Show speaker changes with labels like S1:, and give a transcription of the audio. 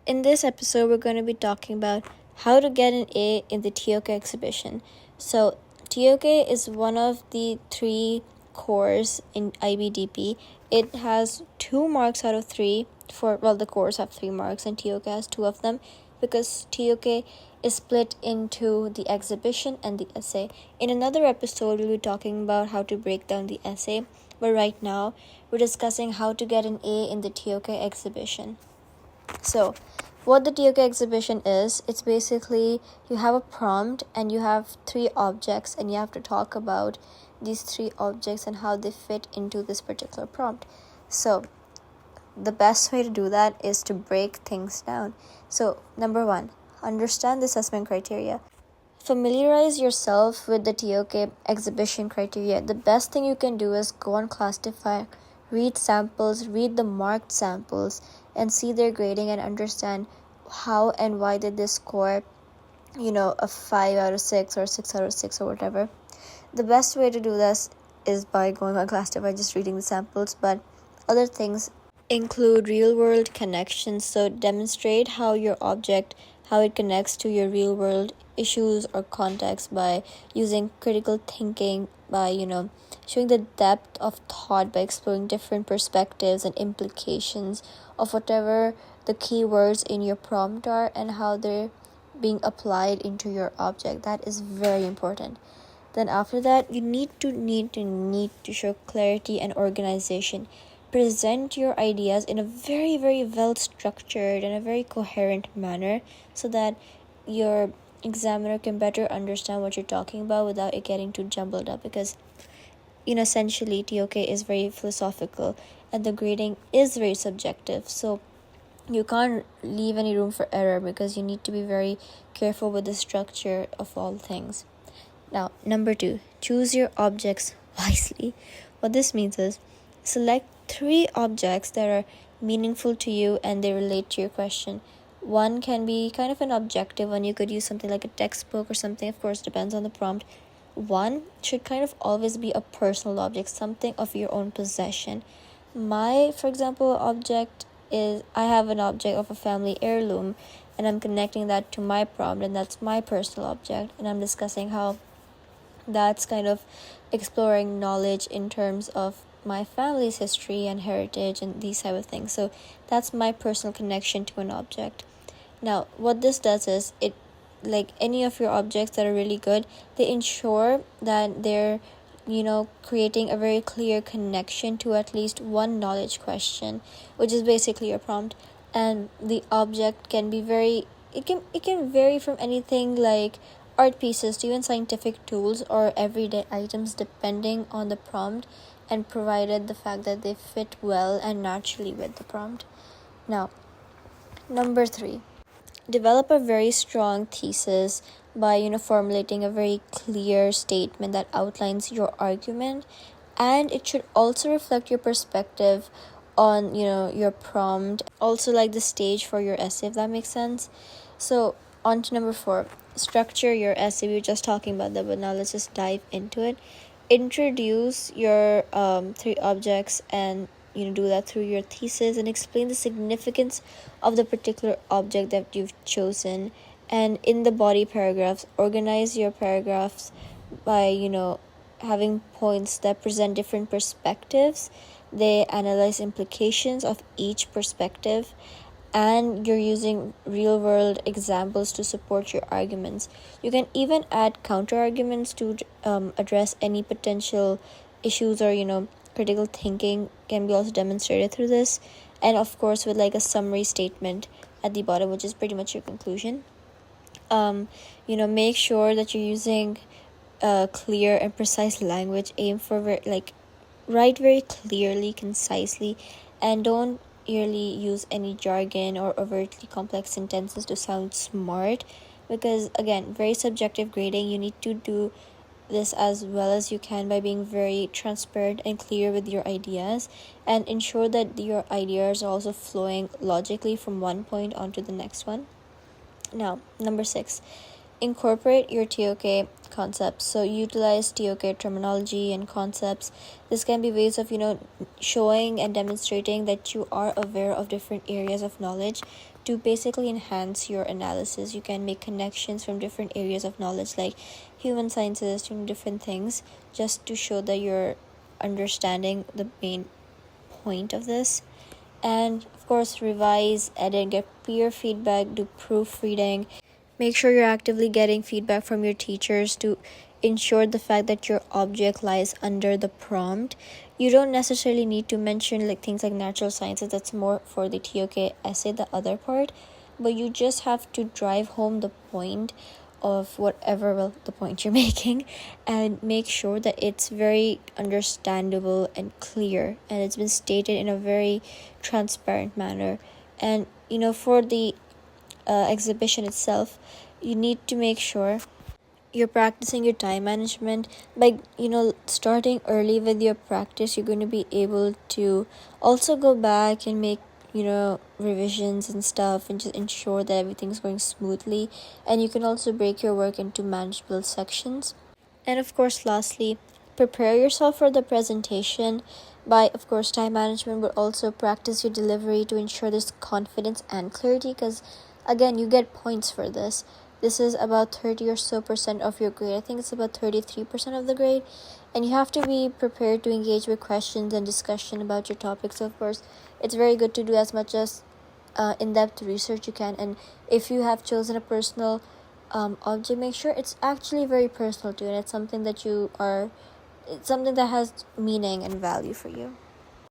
S1: In this episode, we're going to be talking about how to get an A in the TOK Exhibition. So, TOK is one of the three cores in IBDP. It has 2 marks out of 3 the cores have 3 marks and TOK has 2 of them because TOK is split into the exhibition and the essay. In another episode, we'll be talking about how to break down the essay, but right now, we're discussing how to get an A in the TOK Exhibition. So, what the TOK exhibition is, it's basically you have a prompt and you have 3 objects and you have to talk about these 3 objects and how they fit into this particular prompt. So, the best way to do that is to break things down. So, number 1, understand the assessment criteria. Familiarize yourself with the TOK exhibition criteria. The best thing you can do is go on Classify, read samples, read the marked samples, and see their grading and understand how and why did they score, a 5 out of 6 or 6 out of 6 or whatever. The best way to do this is by going on Classify, just reading the samples, but other things include real-world connections. So demonstrate how it connects to your real-world issues or context by using critical thinking, by showing the depth of thought by exploring different perspectives and implications of whatever the keywords in your prompt are and how they're being applied into your object. That is very important. Then after that, you need to show clarity and organization. Present your ideas in a very, very well structured and a very coherent manner so that your examiner can better understand what you're talking about without it getting too jumbled up, because essentially TOK is very philosophical and the grading is very subjective, so you can't leave any room for error because you need to be very careful with the structure of all things. Now, number 2, choose your objects wisely. What this means is select 3 objects that are meaningful to you and they relate to your question. One can be kind of an objective one. You could use something like a textbook or something. Of course, depends on the prompt. One should kind of always be a personal object, something of your own possession. For example, object is I have an object of a family heirloom and I'm connecting that to my prompt, and that's my personal object, and I'm discussing how that's kind of exploring knowledge in terms of my family's history and heritage and these type of things. So that's my personal connection to an object. Now, what this does is it, like any of your objects that are really good, they ensure that they're creating a very clear connection to at least one knowledge question, which is basically your prompt. And the object can be it can vary from anything like art pieces to even scientific tools or everyday items depending on the prompt, and provided the fact that they fit well and naturally with the prompt. Now, number 3, develop a very strong thesis by formulating a very clear statement that outlines your argument, and it should also reflect your perspective on your prompt, also like the stage for your essay, if that makes sense. So on to number 4, structure your essay. We were just talking about that, but now let's just dive into it. Introduce your 3 objects and do that through your thesis, and explain the significance of the particular object that you've chosen. And in the body paragraphs, organize your paragraphs by having points that present different perspectives. They analyze implications of each perspective, and you're using real world examples to support your arguments. You can even add counter arguments to address any potential issues, or critical thinking can be also demonstrated through this, and of course with like a summary statement at the bottom, which is pretty much your conclusion. Make sure that you're using clear and precise language. Aim for write very clearly, concisely, and don't really use any jargon or overtly complex sentences to sound smart, because again, very subjective grading. You need to do this as well as you can by being very transparent and clear with your ideas, and ensure that your ideas are also flowing logically from one point onto the next one. Now, number 6, incorporate your TOK concepts. So utilize TOK terminology and concepts. This can be ways of showing and demonstrating that you are aware of different areas of knowledge to basically enhance your analysis. You can make connections from different areas of knowledge like human sciences, different things, just to show that you're understanding the main point of this. And of course, revise, edit, get peer feedback, do proofreading. Make sure you're actively getting feedback from your teachers to ensure the fact that your object lies under the prompt. You don't necessarily need to mention things like natural sciences. That's more for the TOK essay, the other part. But you just have to drive home the point of whatever the point you're making, and make sure that it's very understandable and clear, and it's been stated in a very transparent manner. And for the exhibition itself, you need to make sure you're practicing your time management by starting early with your practice. You're going to be able to also go back and make revisions and stuff, and just ensure that everything's going smoothly. And you can also break your work into manageable sections. And of course, lastly, prepare yourself for the presentation by, of course, time management, but also practice your delivery to ensure there's confidence and clarity, because again, you get points for this. This is about 30 or so percent of your grade. I think it's about 33% of the grade. And you have to be prepared to engage with questions and discussion about your topic. So, of course, it's very good to do as much as in-depth research you can. And if you have chosen a personal object, make sure it's actually very personal to you, and it's something that has meaning and value for you.